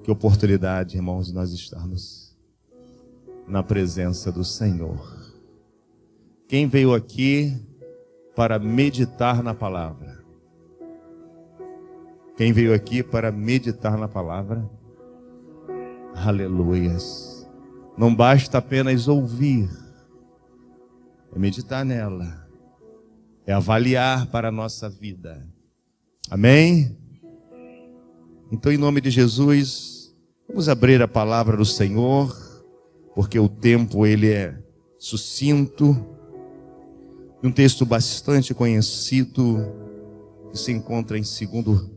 Que oportunidade, irmãos, nós estarmos na presença do Senhor. Quem veio aqui para meditar na palavra? Quem veio aqui para meditar na palavra? Aleluias. Não basta apenas ouvir, é meditar nela, é avaliar para a nossa vida. Amém? Então, em nome de Jesus, vamos abrir a palavra do Senhor, porque o tempo ele é sucinto. Um texto bastante conhecido que se encontra em segundo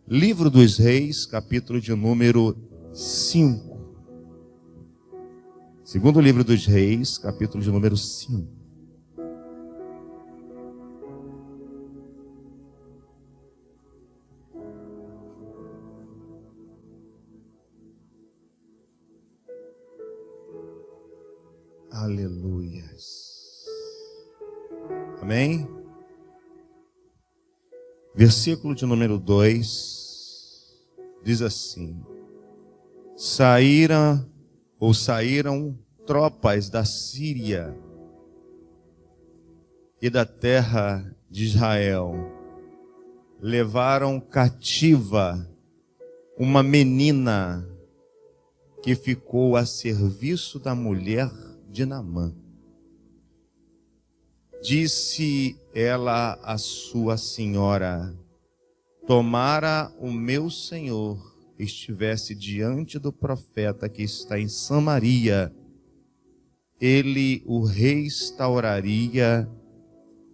livro dos Reis, capítulo de número 5. Segundo livro dos Reis, capítulo de número 5. Aleluias. Amém? Versículo de número 2 diz assim: saíram tropas da Síria e da terra de Israel, levaram cativa uma menina que ficou a serviço da mulher de Naamã. Disse ela à sua senhora: tomara o meu senhor estivesse diante do profeta que está em Samaria, ele o restauraria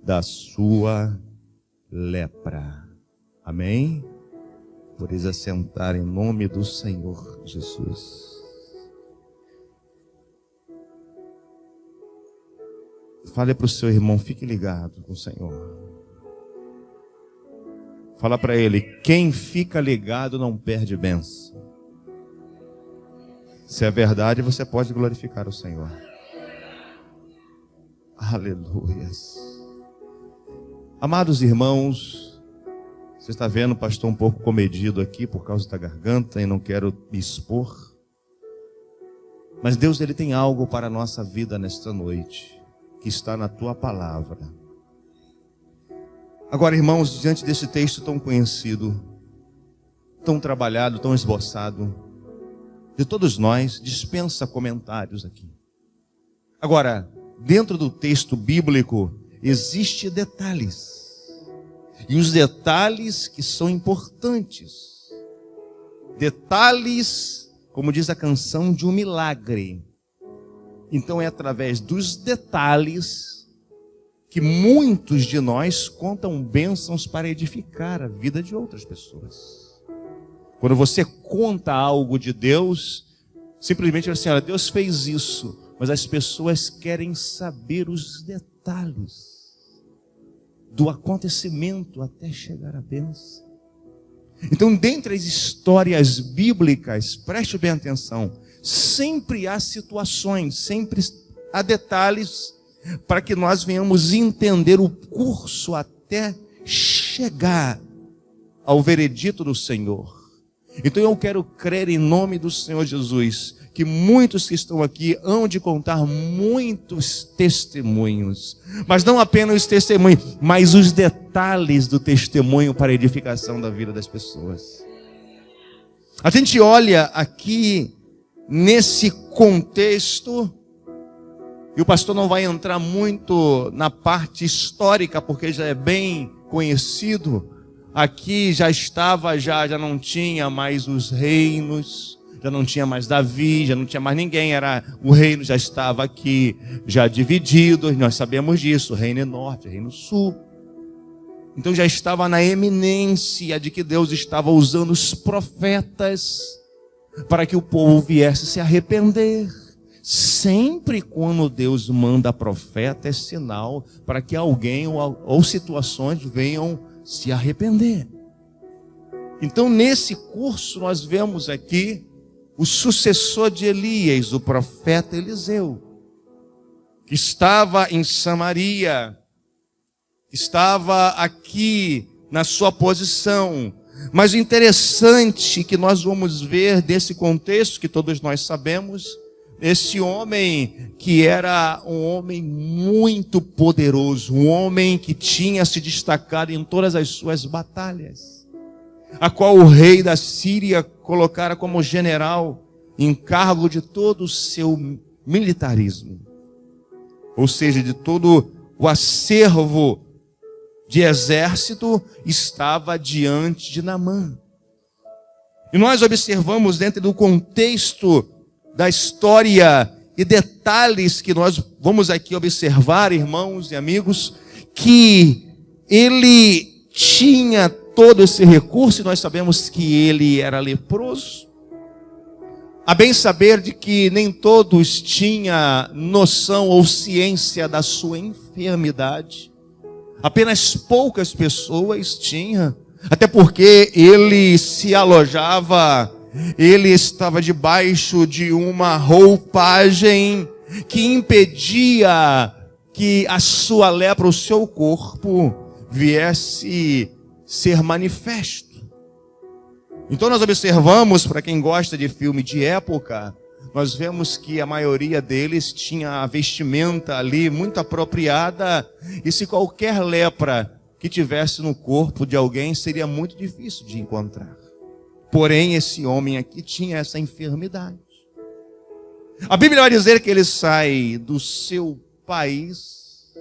da sua lepra. Amém? Podeis assentar em nome do Senhor Jesus. Fale para o seu irmão, fique ligado com o Senhor. Fala para ele: quem fica ligado não perde bênção. Se é verdade, você pode glorificar o Senhor. Aleluias. Amados irmãos, você está vendo o pastor um pouco comedido aqui por causa da garganta e não quero me expor. Mas Deus ele tem algo para a nossa vida nesta noite, que está na tua palavra. Agora, irmãos, diante desse texto tão conhecido, tão trabalhado, tão esboçado, de todos nós, dispensa comentários aqui. Agora, dentro do texto bíblico, existem detalhes. E os detalhes que são importantes. Detalhes, como diz a canção, de um milagre. Então é através dos detalhes que muitos de nós contam bênçãos para edificar a vida de outras pessoas. Quando você conta algo de Deus, simplesmente assim: olha, Deus fez isso, mas as pessoas querem saber os detalhes do acontecimento até chegar à bênção. Então, dentre as histórias bíblicas, preste bem atenção, sempre há situações, sempre há detalhes para que nós venhamos entender o curso até chegar ao veredito do Senhor. Então eu quero crer em nome do Senhor Jesus que muitos que estão aqui hão de contar muitos testemunhos, mas não apenas os testemunhos, mas os detalhes do testemunho para a edificação da vida das pessoas. A gente olha aqui nesse contexto, e o pastor não vai entrar muito na parte histórica, porque já é bem conhecido. Aqui já não tinha mais os reinos, já não tinha mais Davi, já não tinha mais ninguém, o reino já estava aqui, já dividido, nós sabemos disso, reino norte, reino sul. Então já estava na eminência de que Deus estava usando os profetas para que o povo viesse se arrepender. Sempre quando Deus manda profeta, é sinal para que alguém ou situações venham se arrepender. Então, nesse curso, nós vemos aqui o sucessor de Elias, o profeta Eliseu, que estava em Samaria, estava aqui na sua posição, Mas o interessante que nós vamos ver desse contexto, que todos nós sabemos, esse homem que era um homem muito poderoso, um homem que tinha se destacado em todas as suas batalhas, a qual o rei da Síria colocara como general em cargo de todo o seu militarismo, ou seja, de todo o acervo de exército estava diante de Naamã. E nós observamos dentro do contexto da história e detalhes que nós vamos aqui observar, irmãos e amigos, que ele tinha todo esse recurso, e nós sabemos que ele era leproso. A bem saber de que nem todos tinham noção ou ciência da sua enfermidade. Apenas poucas pessoas tinham, até porque ele se alojava, ele estava debaixo de uma roupagem que impedia que a sua lepra, o seu corpo, viesse ser manifesto. Então nós observamos, para quem gosta de filme de época, nós vemos que a maioria deles tinha a vestimenta ali muito apropriada, e se qualquer lepra que tivesse no corpo de alguém, seria muito difícil de encontrar. Porém, esse homem aqui tinha essa enfermidade. A Bíblia vai dizer que ele sai do seu país.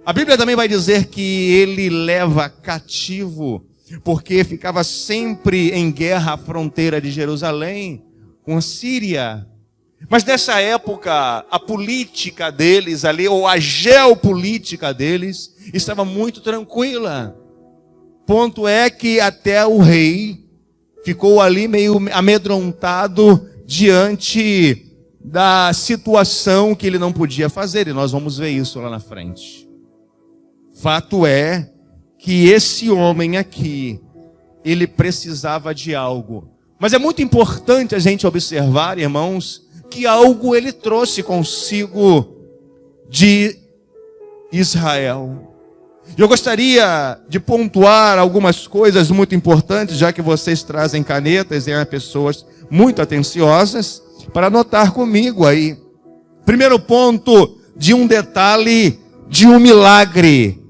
A Bíblia também vai dizer que ele leva cativo, porque ficava sempre em guerra à fronteira de Jerusalém com a Síria. Mas nessa época, a política deles ali, ou a geopolítica deles, estava muito tranquila. Ponto é que até o rei ficou ali meio amedrontado diante da situação que ele não podia fazer, e nós vamos ver isso lá na frente. Fato é que esse homem aqui, ele precisava de algo. Mas é muito importante a gente observar, irmãos, que algo ele trouxe consigo de Israel. Eu gostaria de pontuar algumas coisas muito importantes, já que vocês trazem canetas e são pessoas muito atenciosas, para anotar comigo aí. Primeiro ponto de um detalhe de um milagre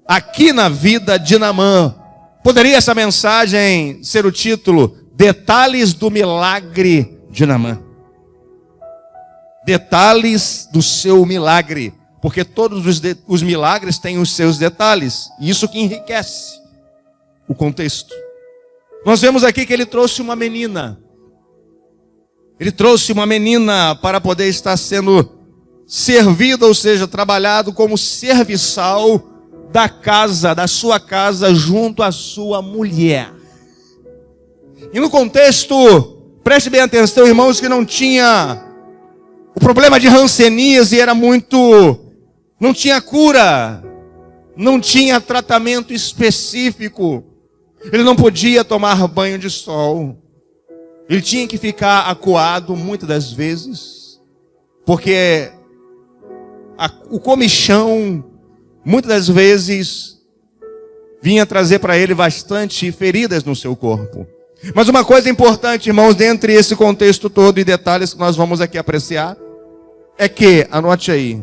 aqui na vida de Naamã. Poderia essa mensagem ser o título: Detalhes do milagre de Naamã. Detalhes do seu milagre, porque todos os milagres têm os seus detalhes, e isso que enriquece o contexto. Nós vemos aqui que ele trouxe uma menina. Ele trouxe uma menina para poder estar sendo servida, ou seja, trabalhado como serviçal da casa, da sua casa, junto à sua mulher. E no contexto, preste bem atenção, irmãos, que não tinha o problema de hanseníase, não tinha cura, não tinha tratamento específico. Ele não podia tomar banho de sol. Ele tinha que ficar acuado muitas das vezes, porque o comichão, muitas das vezes, vinha trazer para ele bastante feridas no seu corpo. Mas uma coisa importante, irmãos, dentre esse contexto todo e detalhes que nós vamos aqui apreciar, é que, anote aí,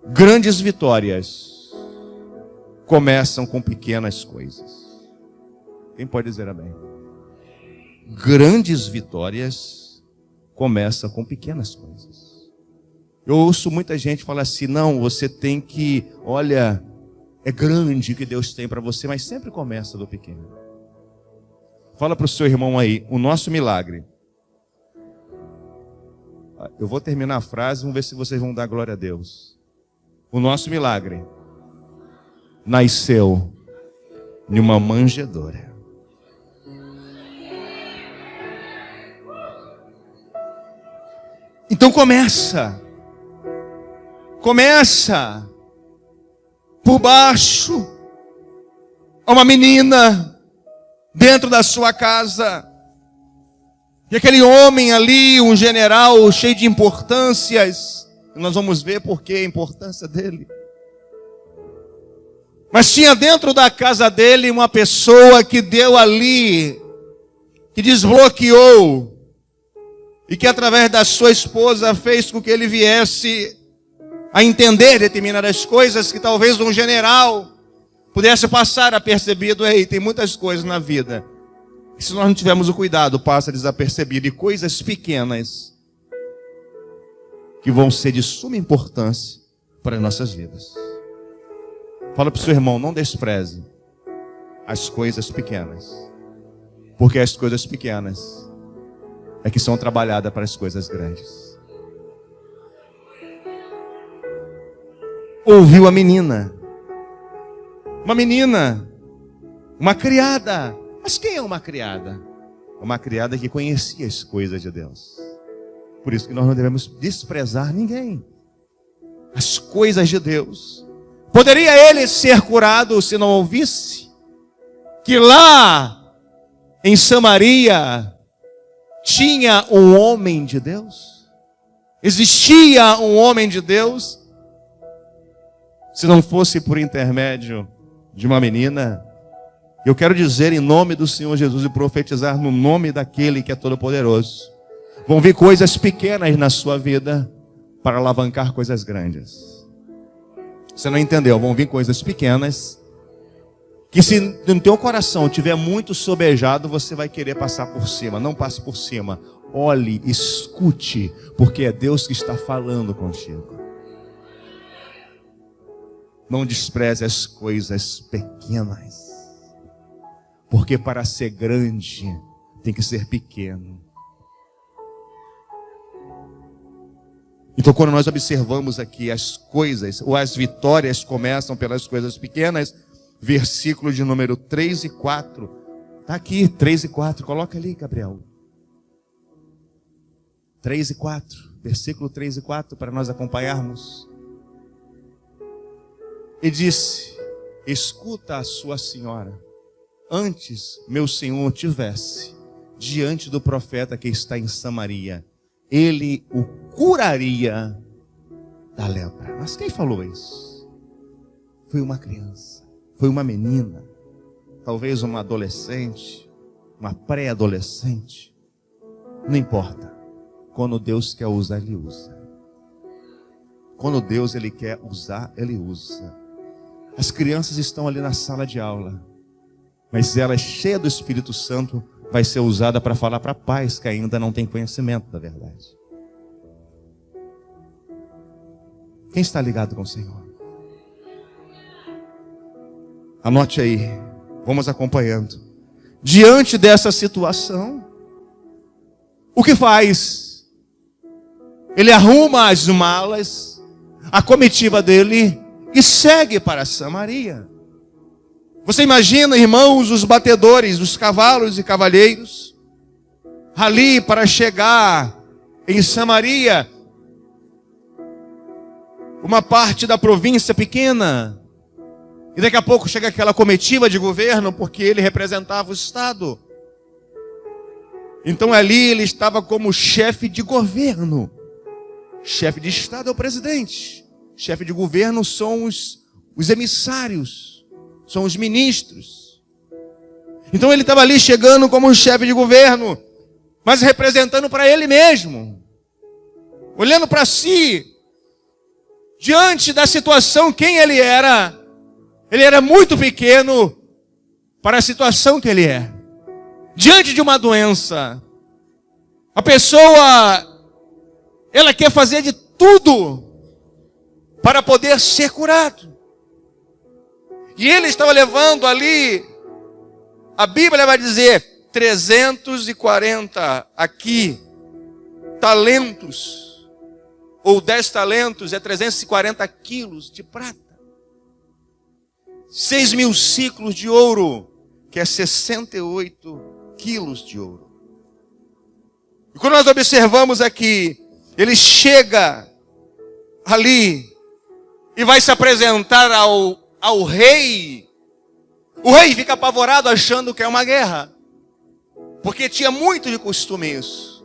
grandes vitórias começam com pequenas coisas. Quem pode dizer amém? Grandes vitórias começam com pequenas coisas. Eu ouço muita gente falar assim: não, você tem que, olha, é grande o que Deus tem para você, mas sempre começa do pequeno. Fala para o seu irmão aí, o nosso milagre. Eu vou terminar a frase, vamos ver se vocês vão dar glória a Deus. O nosso milagre nasceu em uma manjedoura. Então começa por baixo. Uma menina dentro da sua casa. E aquele homem ali, um general cheio de importâncias, nós vamos ver por que a importância dele. Mas tinha dentro da casa dele uma pessoa que deu ali, que desbloqueou, e que através da sua esposa fez com que ele viesse a entender determinadas coisas que talvez um general pudesse passar apercebido. Ei, tem muitas coisas na vida que, se nós não tivermos o cuidado, passa desapercebido, e coisas pequenas que vão ser de suma importância para as nossas vidas. Fala para o seu irmão, não despreze as coisas pequenas, porque as coisas pequenas é que são trabalhadas para as coisas grandes. Ouviu a menina, uma criada. Mas quem é uma criada? Uma criada que conhecia as coisas de Deus. Por isso que nós não devemos desprezar ninguém. As coisas de Deus. Poderia ele ser curado se não ouvisse que lá em Samaria tinha um homem de Deus? Existia um homem de Deus? Se não fosse por intermédio de uma menina, eu quero dizer em nome do Senhor Jesus e profetizar no nome daquele que é todo-poderoso. Vão vir coisas pequenas na sua vida para alavancar coisas grandes. Você não entendeu? Vão vir coisas pequenas que, se no teu coração tiver muito sobejado, você vai querer passar por cima. Não passe por cima. Olhe, escute, porque é Deus que está falando contigo. Não despreze as coisas pequenas, porque para ser grande tem que ser pequeno. Então, quando nós observamos aqui as coisas, ou as vitórias começam pelas coisas pequenas, versículo de número 3 e 4. Está aqui, 3 e 4. Coloca ali, Gabriel. 3 e 4. Versículo 3 e 4, para nós acompanharmos. E disse: escuta a sua senhora. Antes meu senhor tivesse diante do profeta que está em Samaria, ele o curaria da lepra. Mas quem falou isso? Foi uma criança, foi uma menina, talvez uma adolescente, uma pré-adolescente. Não importa. Quando Deus quer usar, Ele usa. Quando Deus Ele quer usar, Ele usa. As crianças estão ali na sala de aula, mas ela, cheia do Espírito Santo, vai ser usada para falar para pais que ainda não têm conhecimento da verdade. Quem está ligado com o Senhor? Anote aí, vamos acompanhando. Diante dessa situação, o que faz? Ele arruma as malas, a comitiva dele, e segue para Samaria. Você imagina, irmãos, os batedores, os cavalos e cavalheiros, ali para chegar em Samaria, uma parte da província pequena, e daqui a pouco chega aquela comitiva de governo, porque ele representava o Estado. Então ali ele estava como chefe de governo. Chefe de Estado é o presidente. Chefe de governo são os emissários, são os ministros. Então ele estava ali chegando como um chefe de governo, mas representando para ele mesmo, olhando para si. Diante da situação, quem ele era muito pequeno para a situação que ele é. Diante de uma doença, a pessoa, ela quer fazer de tudo para poder ser curado. E ele estava levando ali, a Bíblia vai dizer, 340 aqui, talentos, ou 10 talentos é 340 quilos de prata. 6.000 ciclos de ouro, que é 68 quilos de ouro. E quando nós observamos aqui, ele chega ali e vai se apresentar ao rei. O rei fica apavorado achando que é uma guerra, porque tinha muito de costume isso.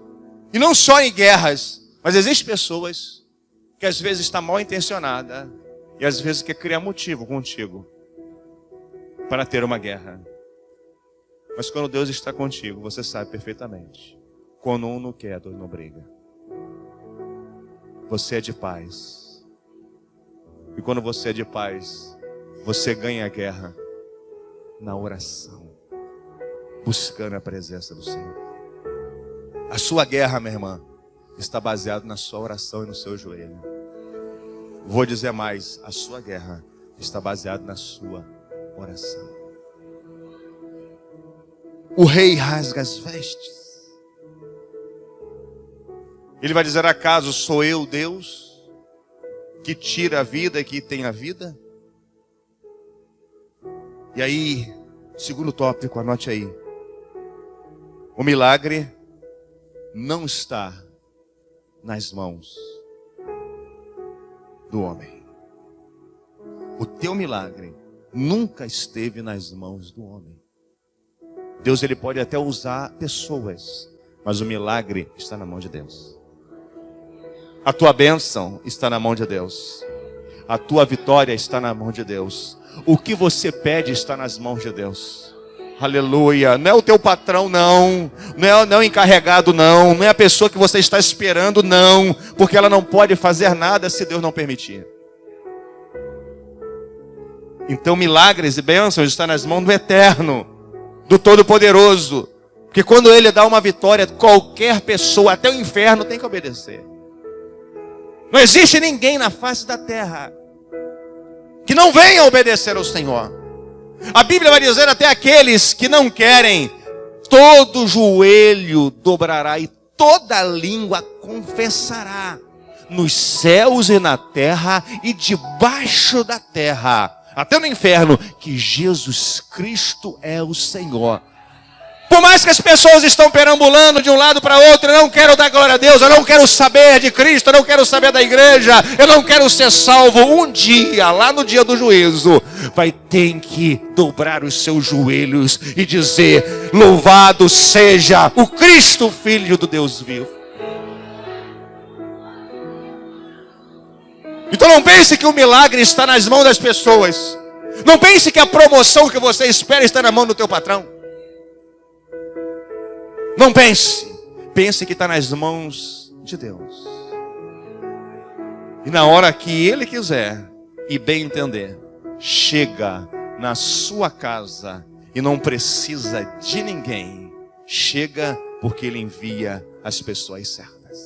E não só em guerras, mas existem pessoas que às vezes estão mal intencionadas e às vezes quer criar motivo contigo para ter uma guerra. Mas quando Deus está contigo, você sabe perfeitamente. Quando um não quer, dois não briga. Você é de paz. E quando você é de paz, você ganha a guerra na oração, buscando a presença do Senhor. A sua guerra, minha irmã, está baseada na sua oração e no seu joelho. Vou dizer mais, a sua guerra está baseada na sua oração. O rei rasga as vestes. Ele vai dizer: acaso sou eu Deus que tira a vida e que tem a vida? E aí, segundo tópico, anote aí. O milagre não está nas mãos do homem. O teu milagre nunca esteve nas mãos do homem. Deus, ele pode até usar pessoas, mas o milagre está na mão de Deus. A tua bênção está na mão de Deus. A tua vitória está na mão de Deus. O que você pede está nas mãos de Deus. Aleluia. Não é o teu patrão, não. Não é o encarregado, não. Não é a pessoa que você está esperando, não. Porque ela não pode fazer nada se Deus não permitir. Então milagres e bênçãos estão nas mãos do Eterno, do Todo-Poderoso. Porque quando Ele dá uma vitória, qualquer pessoa, até o inferno, tem que obedecer. Não existe ninguém na face da terra que não venha obedecer ao Senhor. A Bíblia vai dizer: até aqueles que não querem, todo joelho dobrará e toda língua confessará, nos céus e na terra e debaixo da terra, até no inferno, que Jesus Cristo é o Senhor. Por mais que as pessoas estão perambulando de um lado para outro: eu não quero dar glória a Deus, eu não quero saber de Cristo, eu não quero saber da igreja, eu não quero ser salvo. Um dia, lá no dia do juízo, vai ter que dobrar os seus joelhos e dizer: louvado seja o Cristo, Filho do Deus vivo. Então não pense que o milagre está nas mãos das pessoas. Não pense que a promoção que você espera está na mão do teu patrão. Não pense. Pense que está nas mãos de Deus. E na hora que Ele quiser e bem entender, chega na sua casa e não precisa de ninguém. Chega porque Ele envia as pessoas certas.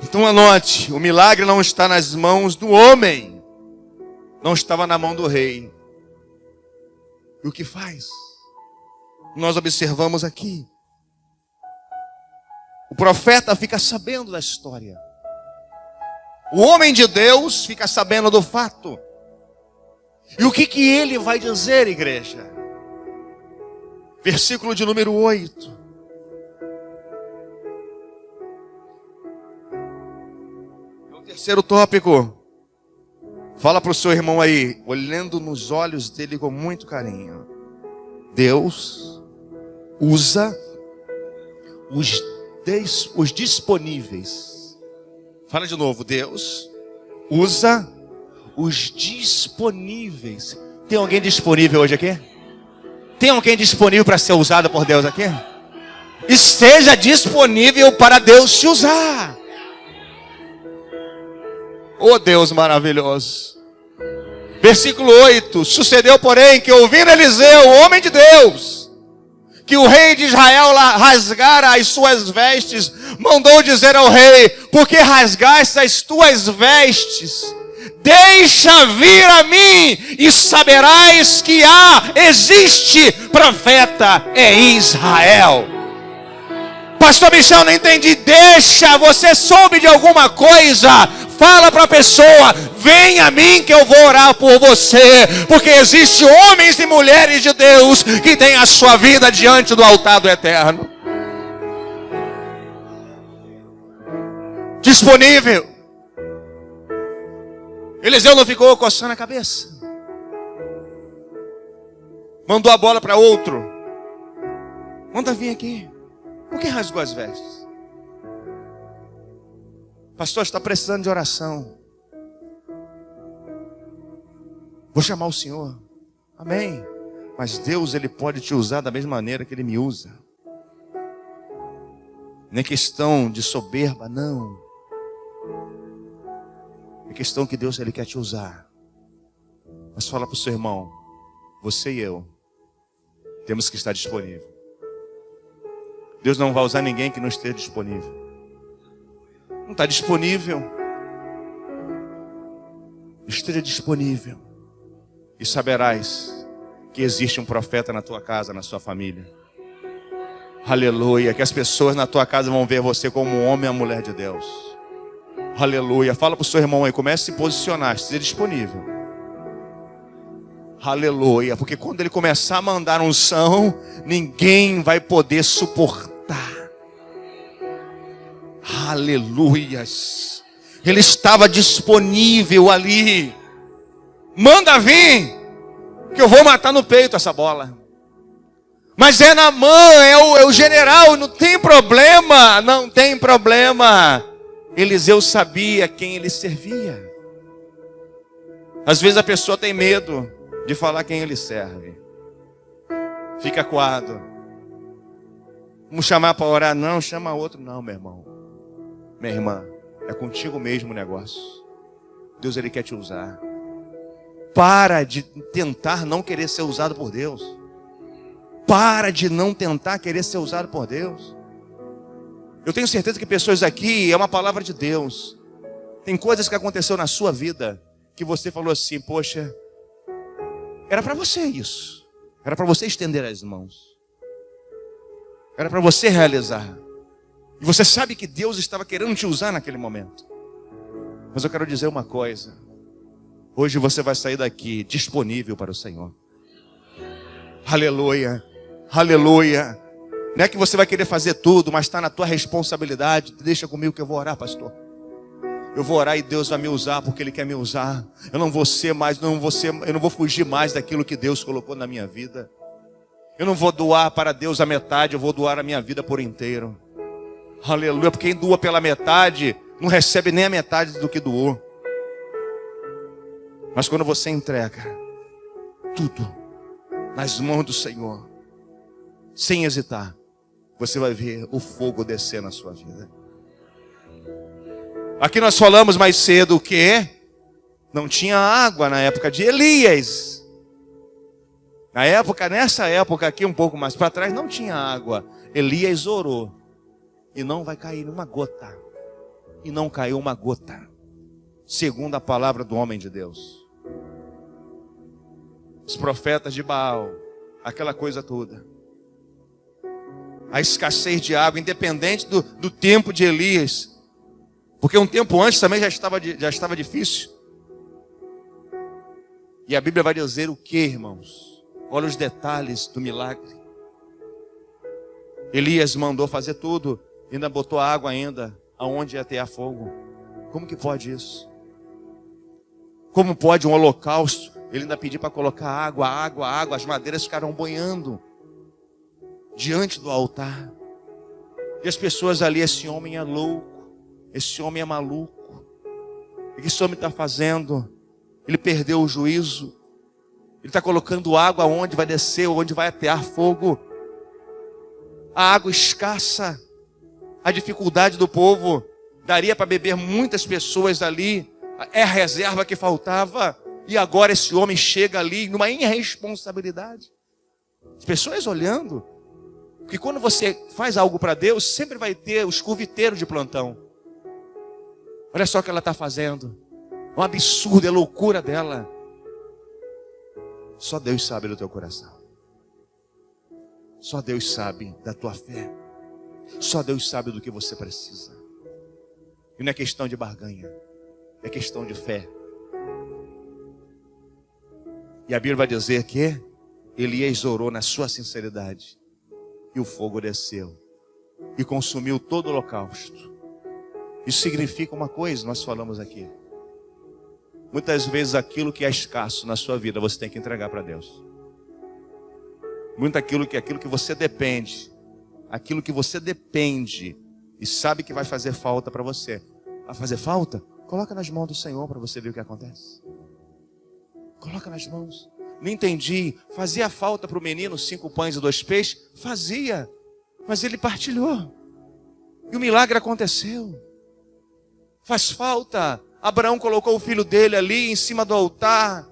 Então anote, o milagre não está nas mãos do homem. Não estava na mão do rei. E o que faz? Nós observamos aqui. O profeta fica sabendo da história. O homem de Deus fica sabendo do fato. E o que ele vai dizer, igreja? Versículo de número 8. É o terceiro tópico. Fala para o seu irmão aí, olhando nos olhos dele com muito carinho. Deus usa os disponíveis. Fala de novo. Deus usa os disponíveis. Tem alguém disponível hoje aqui? Tem alguém disponível para ser usado por Deus aqui? Esteja disponível para Deus te usar. Oh Deus maravilhoso. Versículo 8. Sucedeu, porém, que ouvindo Eliseu, o homem de Deus, que o rei de Israel rasgara as suas vestes, mandou dizer ao rei: por que rasgaste as tuas vestes? Deixa vir a mim e saberás que existe profeta em Israel. Pastor Michel, não entendi. Deixa, você soube de alguma coisa? Fala para a pessoa: vem a mim que eu vou orar por você. Porque existem homens e mulheres de Deus que têm a sua vida diante do altar do Eterno. Disponível. Eliseu não ficou coçando a cabeça. Mandou a bola para outro. Manda vir aqui. Por que rasgou as vestes? Pastor, está precisando de oração. Vou chamar o Senhor. Amém. Mas Deus, Ele pode te usar da mesma maneira que Ele me usa. Não é questão de soberba, não. É questão que Deus, Ele quer te usar. Mas fala para o seu irmão, você e eu temos que estar disponível. Deus não vai usar ninguém que não esteja disponível. Não está disponível? Esteja disponível. E saberás que existe um profeta na tua casa, na sua família. Aleluia. Que as pessoas na tua casa vão ver você como um homem e uma mulher de Deus. Aleluia. Fala para o seu irmão aí, comece a se posicionar, esteja disponível. Aleluia. Porque quando ele começar a mandar unção, ninguém vai poder suportar. Aleluias. Ele estava disponível ali. Manda vir, que eu vou matar no peito essa bola. Mas é Naamã, é o general, não tem problema, não tem problema. Eliseu sabia quem ele servia. Às vezes a pessoa tem medo de falar quem ele serve. Fica acuado. Vamos chamar para orar? Não, chama outro não, meu irmão. Minha irmã, é contigo mesmo o negócio. Deus, Ele quer te usar. Para de tentar não querer ser usado por Deus. Para de não tentar querer ser usado por Deus. Eu tenho certeza que pessoas aqui, é uma palavra de Deus. Tem coisas que aconteceu na sua vida que você falou assim, poxa, era para você isso. Era para você estender as mãos. Era para você realizar. E você sabe que Deus estava querendo te usar naquele momento. Mas eu quero dizer uma coisa. Hoje você vai sair daqui disponível para o Senhor. Aleluia. Aleluia. Não é que você vai querer fazer tudo, mas está na tua responsabilidade. Deixa comigo que eu vou orar, pastor. Eu vou orar e Deus vai me usar porque Ele quer me usar. Eu não vou ser mais, eu não vou fugir mais daquilo que Deus colocou na minha vida. Eu não vou doar para Deus a metade, eu vou doar a minha vida por inteiro. Aleluia, porque quem doa pela metade não recebe nem a metade do que doou. Mas quando você entrega tudo nas mãos do Senhor, sem hesitar, você vai ver o fogo descer na sua vida. Aqui nós falamos mais cedo que não tinha água na época de Elias. Nessa época aqui, um pouco mais para trás, não tinha água. Elias orou. E não vai cair uma gota. E não caiu uma gota. Segundo a palavra do homem de Deus. Os profetas de Baal. Aquela coisa toda. A escassez de água, independente do tempo de Elias. Porque um tempo antes também já estava difícil. E a Bíblia vai dizer o que, irmãos? Olha os detalhes do milagre. Elias mandou fazer tudo. Ainda botou água ainda, aonde ia ter fogo. Como que pode isso? Como pode um holocausto, ele ainda pedir para colocar água, as madeiras ficaram boiando diante do altar. E as pessoas ali, esse homem é louco, esse homem é maluco. O que esse homem está fazendo? Ele perdeu o juízo. Ele está colocando água onde vai descer, onde vai atear fogo. A água escassa. A dificuldade do povo, daria para beber muitas pessoas ali, é a reserva que faltava, e agora esse homem chega ali numa irresponsabilidade. As pessoas olhando, porque quando você faz algo para Deus, sempre vai ter os curviteiros de plantão. Olha só o que ela está fazendo, é um absurdo, é loucura dela. Só Deus sabe do teu coração, só Deus sabe da tua fé. Só Deus sabe do que você precisa. E não é questão de barganha, é questão de fé. E a Bíblia vai dizer que Elias orou na sua sinceridade. E o fogo desceu e consumiu todo o holocausto. Isso significa uma coisa, nós falamos aqui. Muitas vezes aquilo que é escasso na sua vida, você tem que entregar para Deus. Muito aquilo que você depende. Aquilo que você depende e sabe que vai fazer falta para você. Vai fazer falta? Coloca nas mãos do Senhor para você ver o que acontece. Coloca nas mãos. Não entendi. Fazia falta para o menino 5 pães e 2 peixes? Fazia. Mas ele partilhou. E o milagre aconteceu. Faz falta. Abraão colocou o filho dele ali em cima do altar.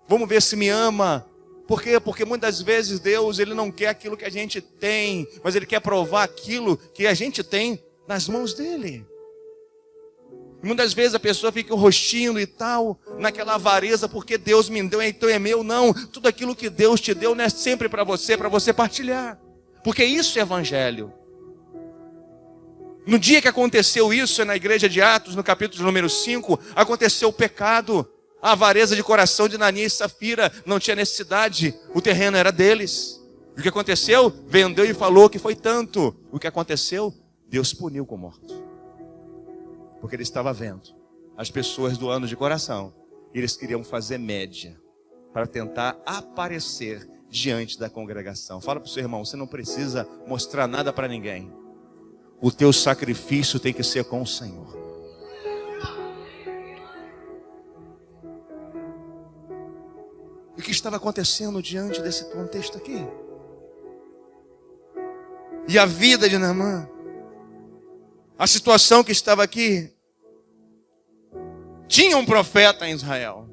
Vamos ver se me ama. Por quê? Porque muitas vezes Deus, Ele não quer aquilo que a gente tem, mas Ele quer provar aquilo que a gente tem nas mãos dEle. Muitas vezes a pessoa fica rostindo e tal, naquela avareza, porque Deus me deu, então é meu. Não, tudo aquilo que Deus te deu não é sempre para você partilhar. Porque isso é evangelho. No dia que aconteceu isso, na igreja de Atos, no capítulo número 5, aconteceu o pecado. A avareza de coração de Ananias e Safira não tinha necessidade, o terreno era deles. E o que aconteceu? Vendeu e falou que foi tanto. O que aconteceu? Deus puniu com morte. Porque ele estava vendo as pessoas doando de coração. E eles queriam fazer média para tentar aparecer diante da congregação. Fala para o seu irmão, você não precisa mostrar nada para ninguém. O teu sacrifício tem que ser com o Senhor. O que estava acontecendo diante desse contexto aqui? E a vida de Naamã? A situação que estava aqui? Tinha um profeta em Israel.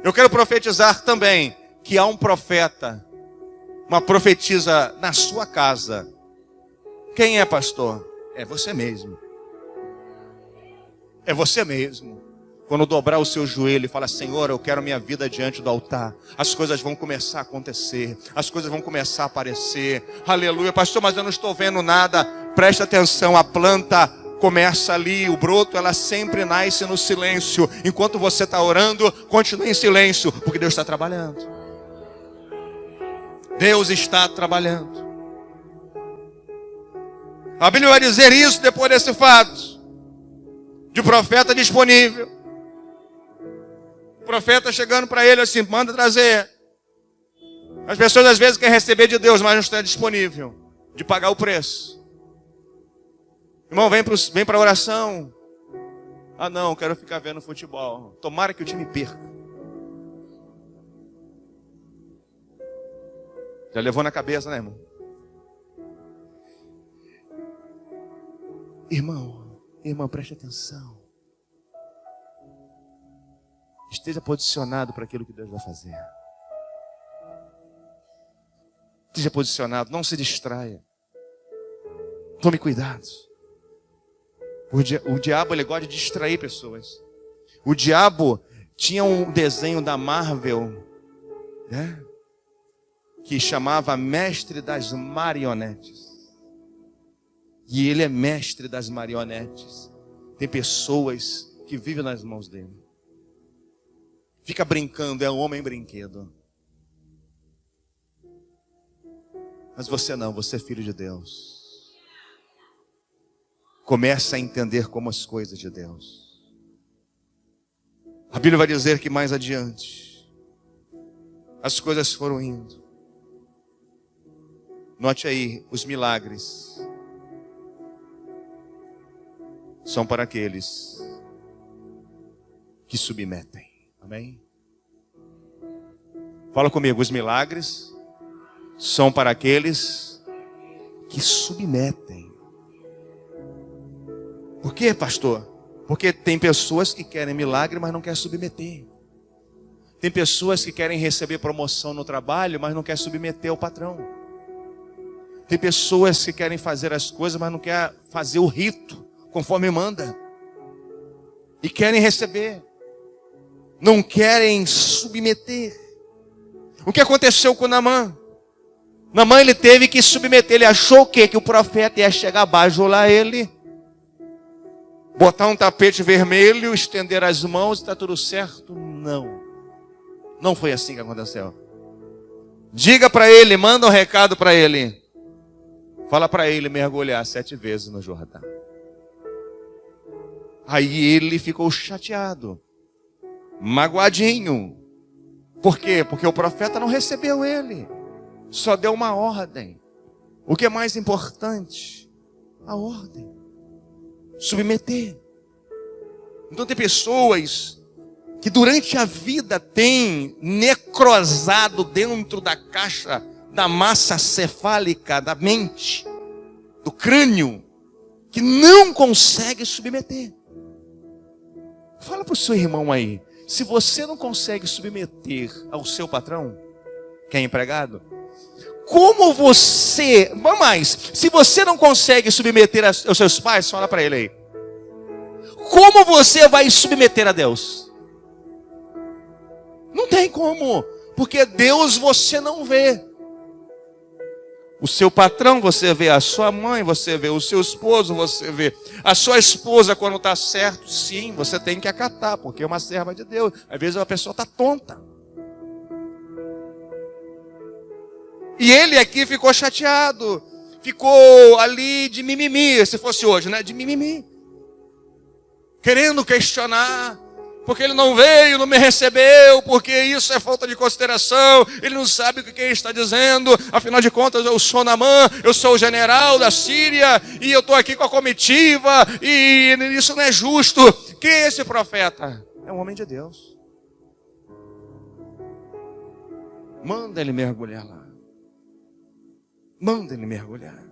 Eu quero profetizar também que há um profeta, uma profetisa na sua casa. Quem é, pastor? É você mesmo. É você mesmo. Quando dobrar o seu joelho e falar, Senhor, eu quero minha vida diante do altar, as coisas vão começar a acontecer, as coisas vão começar a aparecer. Aleluia, pastor, mas eu não estou vendo nada. Preste atenção, a planta começa ali, o broto, ela sempre nasce no silêncio. Enquanto você está orando, continue em silêncio, porque Deus está trabalhando. Deus está trabalhando. A Bíblia vai dizer isso depois desse fato, de profeta disponível. O profeta chegando para ele assim, manda trazer. As pessoas às vezes querem receber de Deus, mas não está disponível de pagar o preço. Irmão, vem para a oração. Ah não, quero ficar vendo futebol. Tomara que o time perca. Já levou na cabeça, né, irmão? Irmão, preste atenção. Esteja posicionado para aquilo que Deus vai fazer. Esteja posicionado, não se distraia. Tome cuidado. O diabo, ele gosta de distrair pessoas. O diabo tinha um desenho da Marvel, né, que chamava Mestre das Marionetes. E ele é mestre das marionetes. Tem pessoas que vivem nas mãos dele. Fica brincando, é um homem brinquedo. Mas você não, você é filho de Deus. Começa a entender como as coisas de Deus. A Bíblia vai dizer que mais adiante as coisas foram indo. Note aí, os milagres são para aqueles que submetem. Amém? Fala comigo, os milagres são para aqueles que submetem. Por quê, pastor? Porque tem pessoas que querem milagre, mas não querem submeter. Tem pessoas que querem receber promoção no trabalho, mas não querem submeter ao patrão. Tem pessoas que querem fazer as coisas, mas não querem fazer o rito conforme manda. E querem receber. Não querem submeter. O que aconteceu com Naamã? Naamã, ele teve que submeter. Ele achou o quê? Que o profeta ia chegar, bajular ele, botar um tapete vermelho, estender as mãos e está tudo certo. Não. Não foi assim que aconteceu. Diga para ele, manda um recado para ele. Fala para ele mergulhar 7 vezes no Jordão. Aí ele ficou chateado, magoadinho. Por quê? Porque o profeta não recebeu ele. Só deu uma ordem. O que é mais importante? A ordem. Submeter. Então tem pessoas que durante a vida tem necrosado dentro da caixa da massa cefálica, da mente, do crânio, que não consegue submeter. Fala para o seu irmão aí, se você não consegue submeter ao seu patrão, que é empregado, como você, vamos mais, se você não consegue submeter aos seus pais, fala para ele aí, como você vai submeter a Deus? Não tem como, porque Deus você não vê. O seu patrão, você vê a sua mãe, você vê o seu esposo, você vê a sua esposa quando está certo, sim, você tem que acatar, porque é uma serva de Deus. Às vezes a pessoa está tonta. E ele aqui ficou chateado, ficou ali de mimimi, se fosse hoje, né? De mimimi. Querendo questionar, porque ele não veio, não me recebeu, porque isso é falta de consideração, ele não sabe o que ele está dizendo, afinal de contas eu sou Naamã, eu sou o general da Síria, e eu estou aqui com a comitiva, e isso não é justo. Quem é esse profeta? É um homem de Deus. Manda ele mergulhar lá. Manda ele mergulhar.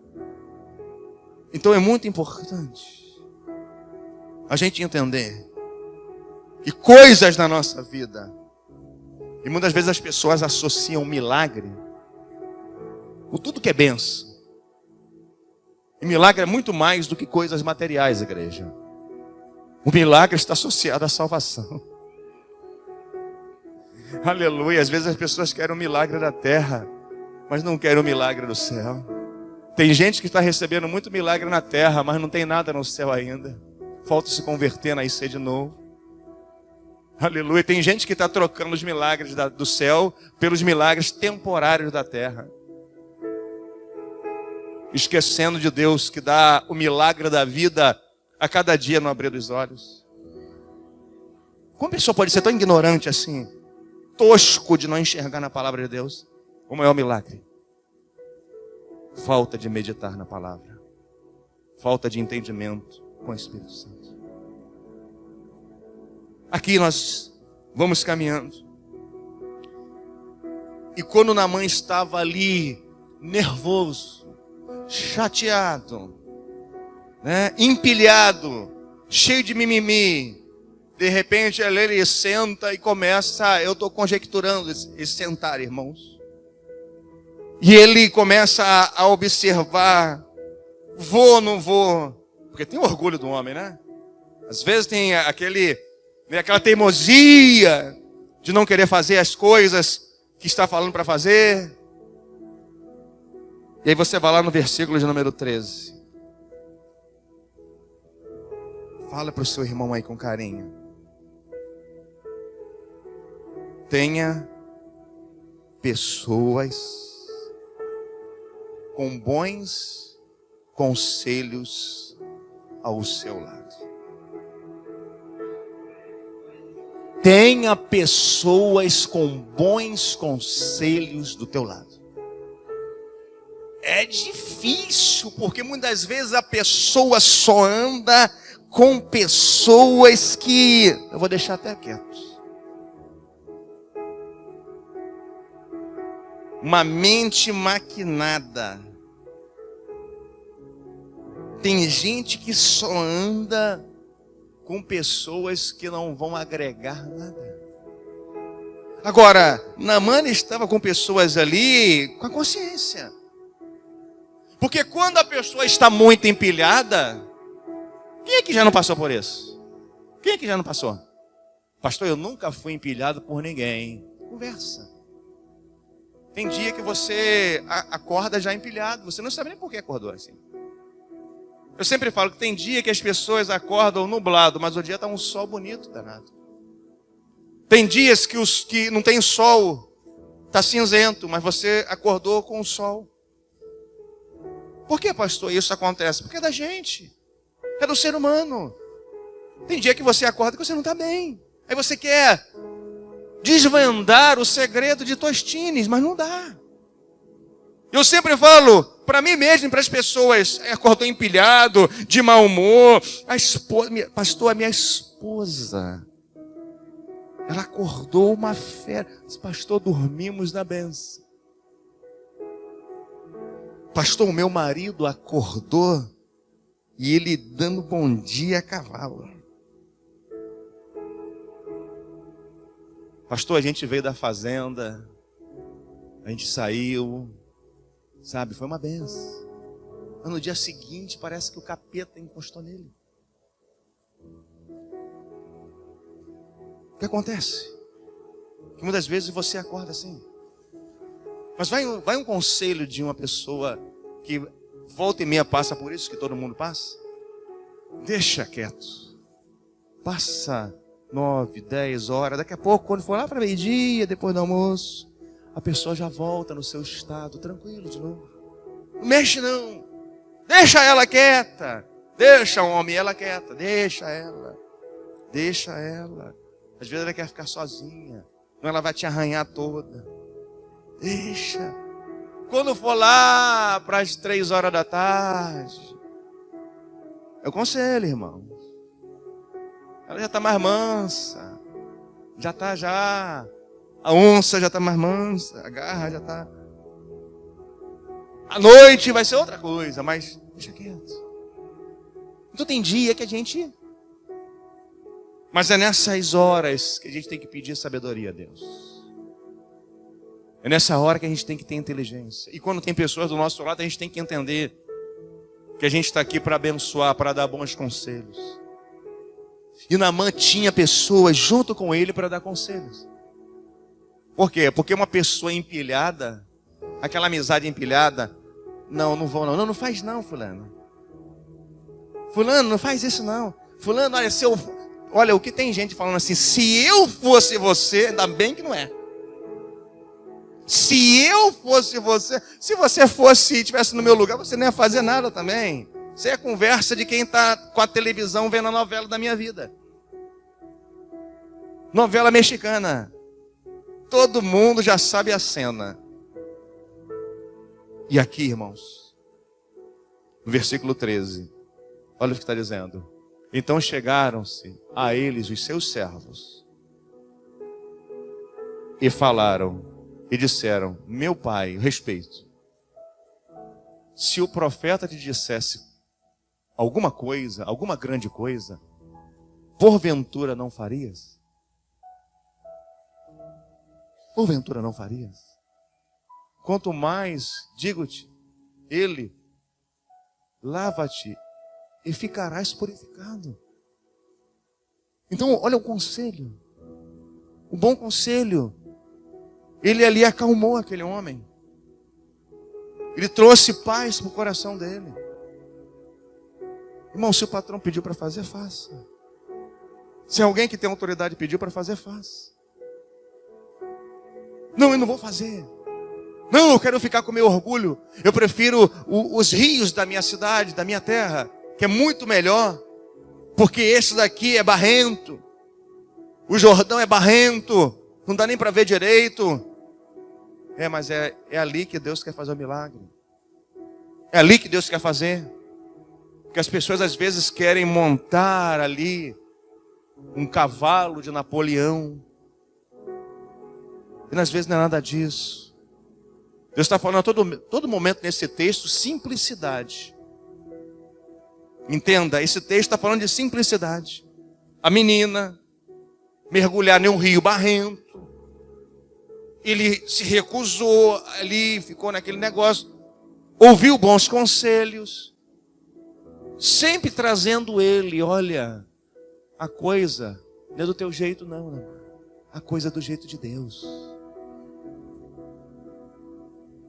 Então é muito importante a gente entender que coisas na nossa vida, e muitas vezes as pessoas associam milagre com tudo que é bênção. E milagre é muito mais do que coisas materiais, igreja. O milagre está associado à salvação. Aleluia. Às vezes as pessoas querem um milagre da terra, mas não querem o milagre do céu. Tem gente que está recebendo muito milagre na terra, mas não tem nada no céu ainda. Falta se converter, nascer de novo. Aleluia. Tem gente que está trocando os milagres do céu pelos milagres temporários da terra, esquecendo de Deus que dá o milagre da vida a cada dia no abrir dos olhos. Como a pessoa pode ser tão ignorante assim, tosco de não enxergar na palavra de Deus o maior milagre? Falta de meditar na palavra, falta de entendimento com o Espírito Santo. Aqui nós vamos caminhando. E quando Naamã estava ali, nervoso, chateado, né, empilhado, cheio de mimimi, de repente ele senta e começa, eu estou conjecturando esse sentar, irmãos. E ele começa a observar, vou ou não vou? Porque tem orgulho do homem, né? Às vezes tem aquela teimosia de não querer fazer as coisas que está falando para fazer. E aí você vai lá no versículo de número 13. Fala para o seu irmão aí com carinho. Tenha pessoas com bons conselhos ao seu lado. Tenha pessoas com bons conselhos do teu lado. É difícil, porque muitas vezes a pessoa só anda com pessoas que... Eu vou deixar até quieto. Uma mente maquinada. Tem gente que só anda com pessoas que não vão agregar nada. Agora, Naamã estava com pessoas ali com a consciência. Porque quando a pessoa está muito empilhada, quem é que já não passou por isso? Quem é que já não passou? Pastor, eu nunca fui empilhado por ninguém. Conversa. Tem dia que você acorda já empilhado, você não sabe nem por que acordou assim. Eu sempre falo que tem dia que as pessoas acordam nublado, mas o dia está um sol bonito, danado. Tem dias que não tem sol, está cinzento, mas você acordou com o sol. Por que, pastor, isso acontece? Porque é da gente, é do ser humano. Tem dia que você acorda que você não está bem. Aí você quer desvendar o segredo de Tostines, mas não dá. Eu sempre falo para mim mesmo e para as pessoas, acordou empilhado, de mau humor. Pastor, a minha esposa Ela acordou uma fera. Pastor, dormimos na benção. Pastor, o meu marido acordou e ele dando bom dia a cavalo. Pastor, a gente veio da fazenda, a gente saiu, sabe, foi uma benção. Mas no dia seguinte parece que o capeta encostou nele. O que acontece? Que muitas vezes você acorda assim. Mas vai um conselho de uma pessoa que volta e meia passa por isso, que todo mundo passa. Deixa quieto. Passa 9, 10 horas. Daqui a pouco, quando for lá para meio-dia, depois do almoço, a pessoa já volta no seu estado, tranquilo de novo. Não mexe não. Deixa ela quieta. Deixa o homem ela quieta. Deixa ela. Deixa ela. Às vezes ela quer ficar sozinha. Não, ela vai te arranhar toda. Deixa. Quando for lá para as 3 horas da tarde, eu aconselho, irmão. Ela já está mais mansa. Já está já. A onça já está mais mansa. A garra já está. À noite vai ser outra coisa, mas deixa quieto. Então tem dia que a gente... Mas é nessas horas que a gente tem que pedir sabedoria a Deus. É nessa hora que a gente tem que ter inteligência. E quando tem pessoas do nosso lado, a gente tem que entender que a gente está aqui para abençoar, para dar bons conselhos. E Naamã tinha pessoas junto com ele para dar conselhos. Por quê? Porque uma pessoa empilhada, aquela amizade empilhada, não vou não. Não faz não, fulano. Fulano, não faz isso não. Fulano, olha, o que tem gente falando assim, se eu fosse você, ainda bem que não é. Se eu fosse você, se você fosse e estivesse no meu lugar, você não ia fazer nada também. Isso é conversa de quem está com a televisão vendo a novela da minha vida. Novela mexicana. Todo mundo já sabe a cena. E aqui, irmãos, no versículo 13, olha o que está dizendo. Então chegaram-se a eles os seus servos e falaram e disseram: meu pai, respeito, se o profeta te dissesse alguma coisa, alguma grande coisa, porventura não farias? Porventura não farias? Quanto mais, digo-te, ele, lava-te e ficarás purificado. Então, olha o conselho. O bom conselho. Ele ali acalmou aquele homem. Ele trouxe paz para o coração dele. Irmão, se o patrão pediu para fazer, faça. Se alguém que tem autoridade pediu para fazer, faça. Não, eu não vou fazer. Não, eu quero ficar com meu orgulho. Eu prefiro os rios da minha cidade, da minha terra, que é muito melhor, porque esse daqui é barrento. O Jordão é barrento, não dá nem para ver direito. Mas é ali que Deus quer fazer o milagre. É ali que Deus quer fazer. Porque as pessoas às vezes querem montar ali um cavalo de Napoleão. E às vezes não é nada disso. Deus está falando a todo momento nesse texto, simplicidade. Entenda, esse texto está falando de simplicidade. A menina mergulhar em um rio barrento. Ele se recusou ali, ficou naquele negócio. Ouviu bons conselhos. Sempre trazendo ele, olha, a coisa não é do teu jeito não. A coisa é do jeito de Deus.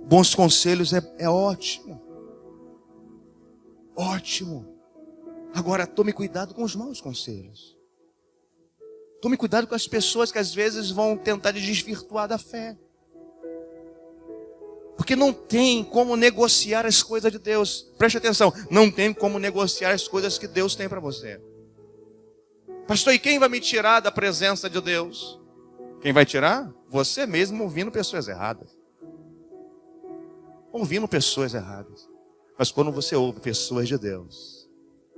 Bons conselhos é ótimo. Ótimo. Agora tome cuidado com os maus conselhos. Tome cuidado com as pessoas que às vezes vão tentar te desvirtuar da fé. Porque não tem como negociar as coisas de Deus. Preste atenção, não tem como negociar as coisas que Deus tem para você. Pastor, e quem vai me tirar da presença de Deus? Quem vai tirar? Você mesmo ouvindo pessoas erradas. Ouvindo pessoas erradas. Mas quando você ouve pessoas de Deus,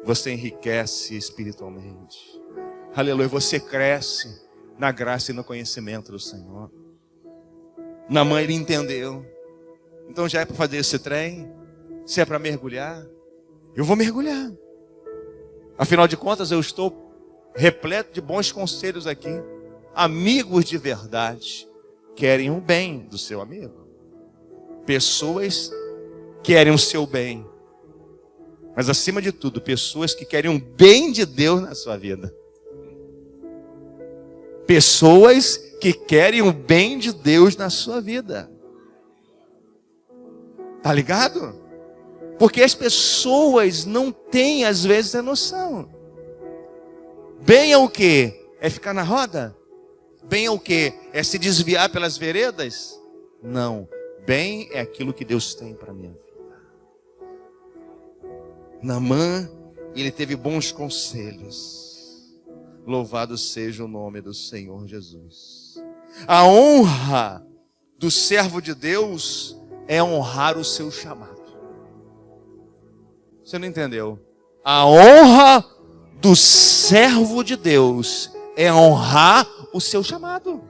você enriquece espiritualmente. Aleluia, você cresce. na graça e no conhecimento do Senhor. Naamã, ele entendeu. Então já é para fazer esse trem, se é para mergulhar, eu vou mergulhar. Afinal de contas, eu estou repleto de bons conselhos aqui. Amigos de verdade querem o bem do seu amigo. Pessoas querem o seu bem. Mas acima de tudo, pessoas que querem o bem de Deus na sua vida. Pessoas que querem o bem de Deus na sua vida. Tá ligado? Porque as pessoas não têm, às vezes, a noção. Bem é o quê? É ficar na roda? Bem é o quê? É se desviar pelas veredas? Não. Bem é aquilo que Deus tem para a minha vida. Naamã, ele teve bons conselhos. Louvado seja o nome do Senhor Jesus. A honra do servo de Deus é honrar o seu chamado. Você não entendeu? A honra do servo de Deus é honrar o seu chamado.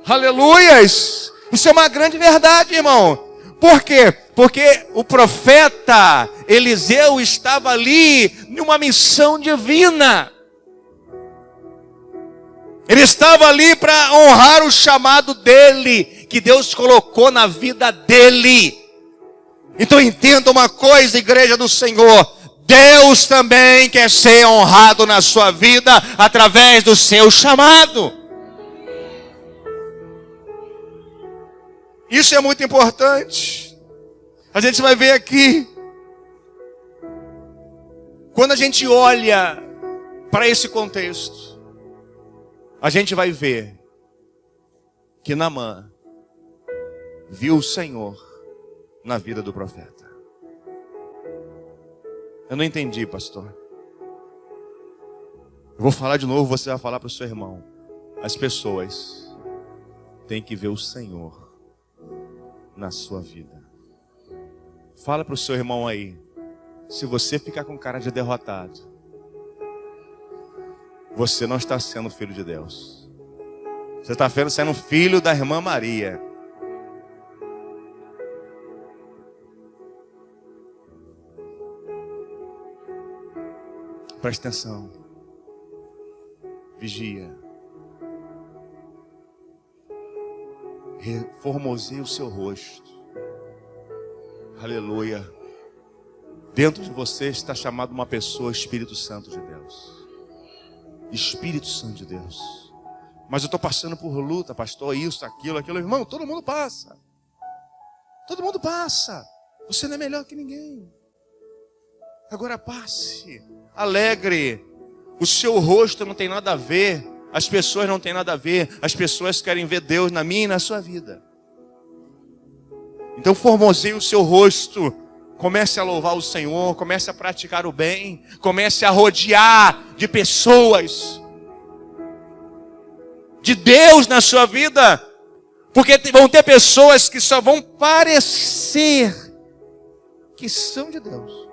Aleluias! Isso é uma grande verdade, irmão. Por quê? Porque o profeta Eliseu estava ali numa missão divina. Ele estava ali para honrar o chamado dele, que Deus colocou na vida dele. Então entenda uma coisa, igreja do Senhor. Deus também quer ser honrado na sua vida através do seu chamado. Isso é muito importante. A gente vai ver aqui. Quando a gente olha para esse contexto, a gente vai ver que Naamã viu o Senhor na vida do profeta. Eu não entendi, pastor. Eu vou falar de novo, você vai falar para o seu irmão. As pessoas têm que ver o Senhor na sua vida. Fala para o seu irmão aí. Se você ficar com cara de derrotado, você não está sendo filho de Deus. Você está sendo filho da irmã Maria. Preste atenção. Vigia. Reformoseie o seu rosto. Aleluia. Dentro de você está chamado uma pessoa, Espírito Santo de Deus. Espírito Santo de Deus. Mas eu estou passando por luta, pastor, isso, aquilo. Irmão, todo mundo passa. Todo mundo passa. Você não é melhor que ninguém. Agora passe. Alegre. O seu rosto não tem nada a ver. As pessoas não têm nada a ver. As pessoas querem ver Deus na minha e na sua vida. Então formoseie o seu rosto. Comece a louvar o Senhor. Comece a praticar o bem. Comece a rodear de pessoas de Deus na sua vida. Porque vão ter pessoas que só vão parecer que são de Deus,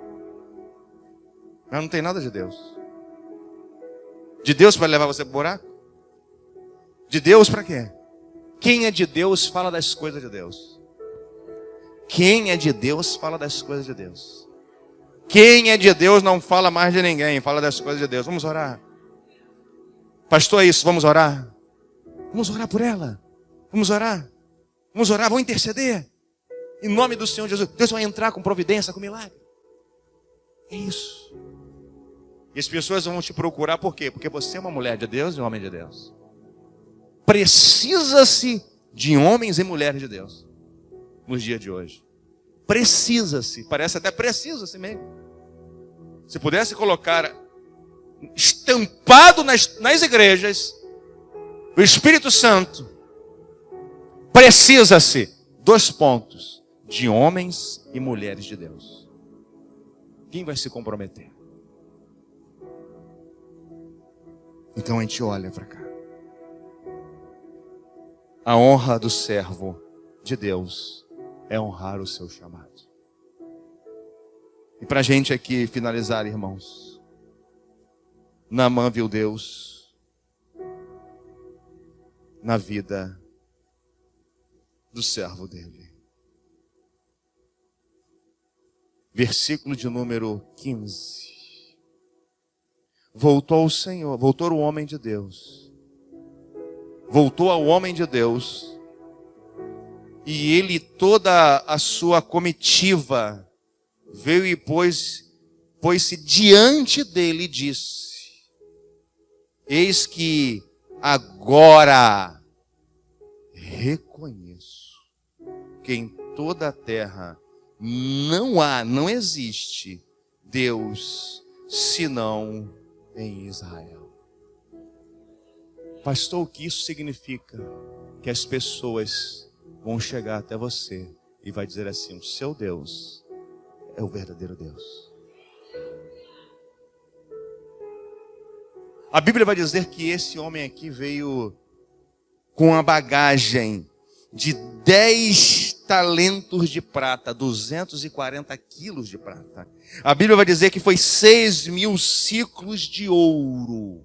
mas não tem nada de Deus. De Deus para levar você para o buraco? De Deus para quê? Quem é de Deus fala das coisas de Deus. Quem é de Deus fala das coisas de Deus. Quem é de Deus não fala mais de ninguém, fala das coisas de Deus. Vamos orar. Pastor, é isso, vamos orar. Vamos orar por ela. Vamos orar. Vamos orar, vamos interceder. Em nome do Senhor Jesus. Deus vai entrar com providência, com milagre. É isso. E as pessoas vão te procurar por quê? Porque você é uma mulher de Deus e um homem de Deus. Precisa-se de homens e mulheres de Deus nos dias de hoje. Precisa-se. Parece até precisa-se mesmo. Se pudesse colocar estampado nas igrejas o Espírito Santo, precisa-se, 2 pontos, de homens e mulheres de Deus. Quem vai se comprometer? Então a gente olha para cá. A honra do servo de Deus é honrar o seu chamado. E para a gente aqui finalizar, irmãos, Naamã viu Deus na vida do servo dele. Versículo de número 15. Voltou o Senhor, voltou o homem de Deus. Voltou ao homem de Deus. E ele, toda a sua comitiva, veio e pôs-se diante dele e disse: eis que agora reconheço que em toda a terra não existe Deus senão em Israel. Pastor, o que isso significa? Que as pessoas vão chegar até você e vai dizer assim: o seu Deus é o verdadeiro Deus. A Bíblia vai dizer que esse homem aqui veio com a bagagem de 10 talentos de prata, 240 quilos de prata. A Bíblia vai dizer que foi 6.000 ciclos de ouro,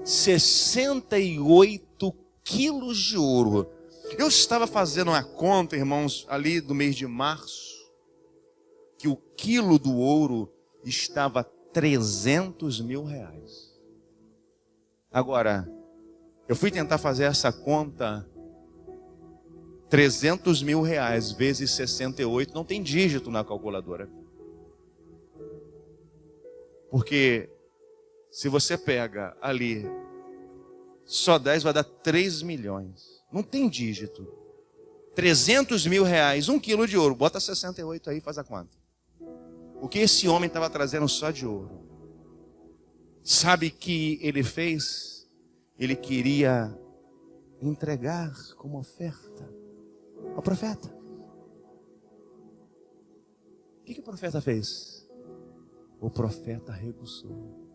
68 quilos de ouro. Eu estava fazendo uma conta, irmãos, ali do mês de março, que o quilo do ouro estava 300 mil reais. Agora, eu fui tentar fazer essa conta, 300 mil reais vezes 68, não tem dígito na calculadora. Porque se você pega ali, só 10 vai dar 3 milhões. Não tem dígito. 300 mil reais, 1 quilo de ouro, bota 68 aí, faz a conta. O que esse homem estava trazendo só de ouro? Sabe que ele fez? Ele queria entregar como oferta ao profeta. O que o profeta fez? O profeta recusou.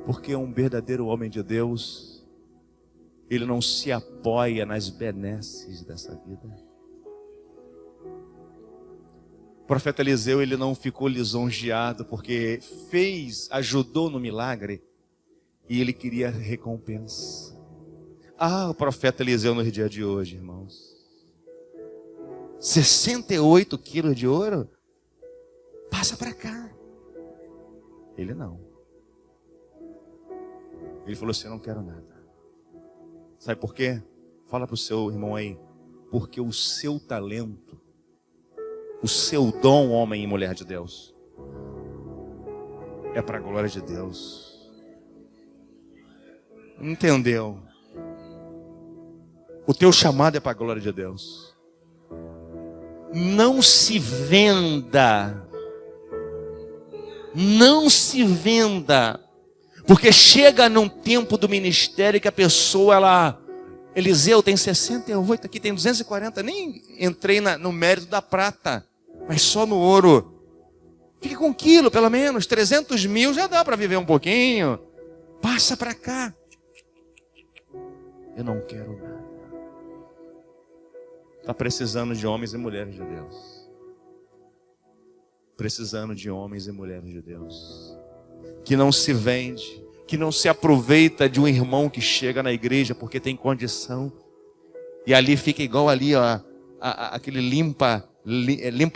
Porque um verdadeiro homem de Deus, ele não se apoia nas benesses dessa vida. O profeta Eliseu, ele não ficou lisonjeado porque ajudou no milagre e ele queria recompensa. O profeta Eliseu no dia de hoje, irmãos. 68 quilos de ouro? Passa para cá. Ele não. Ele falou assim: eu não quero nada. Sabe por quê? Fala para o seu irmão aí. Porque o seu talento, o seu dom, homem e mulher de Deus, é para a glória de Deus. Entendeu? O teu chamado é para a glória de Deus. Não se venda. Não se venda. Porque chega num tempo do ministério que a pessoa, Eliseu tem 68, aqui tem 240, nem entrei no mérito da prata, mas só no ouro. Fique com 1 quilo, pelo menos, 300 mil, já dá para viver um pouquinho. Passa para cá. Eu não quero nada. Está precisando de homens e mulheres de Deus. Precisando de homens e mulheres de Deus. Que não se vende, que não se aproveita de um irmão que chega na igreja porque tem condição. E ali fica igual ali, aquele limpa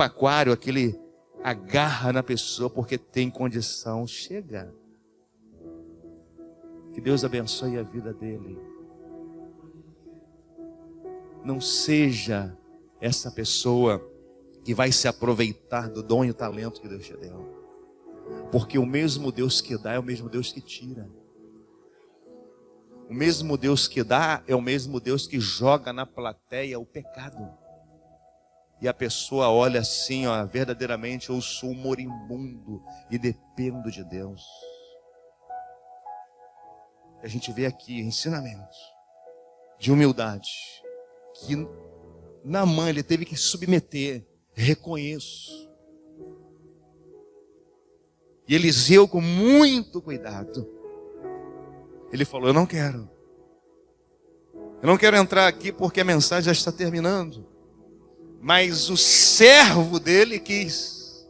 aquário, aquele agarra na pessoa porque tem condição. Chega. Que Deus abençoe a vida dele. Não seja essa pessoa que vai se aproveitar do dom e o talento que Deus te deu. Porque o mesmo Deus que dá é o mesmo Deus que tira. O mesmo Deus que dá é o mesmo Deus que joga na plateia o pecado. E a pessoa olha assim, verdadeiramente eu sou um moribundo e dependo de Deus. A gente vê aqui ensinamentos de humildade. Que Naamã ele teve que submeter. Reconheço. E Eliseu, com muito cuidado, ele falou: eu não quero entrar aqui porque a mensagem já está terminando. Mas o servo dele quis.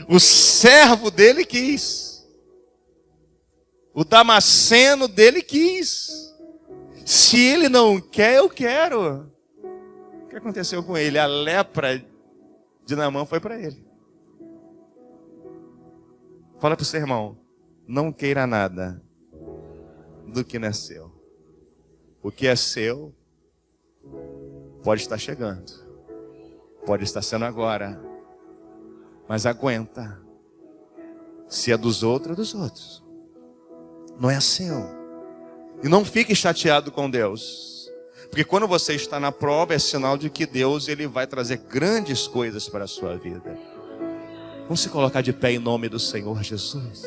O servo dele quis. O Damasceno dele quis. Se ele não quer, eu quero. O que aconteceu com ele? A lepra de Naamã foi para ele. Fala para o seu irmão, não queira nada do que não é seu. O que é seu pode estar chegando, pode estar sendo agora, mas aguenta. Se é dos outros, é dos outros. Não é seu. E não fique chateado com Deus, porque quando você está na prova é sinal de que Deus ele vai trazer grandes coisas para a sua vida. Vamos se colocar de pé em nome do Senhor Jesus.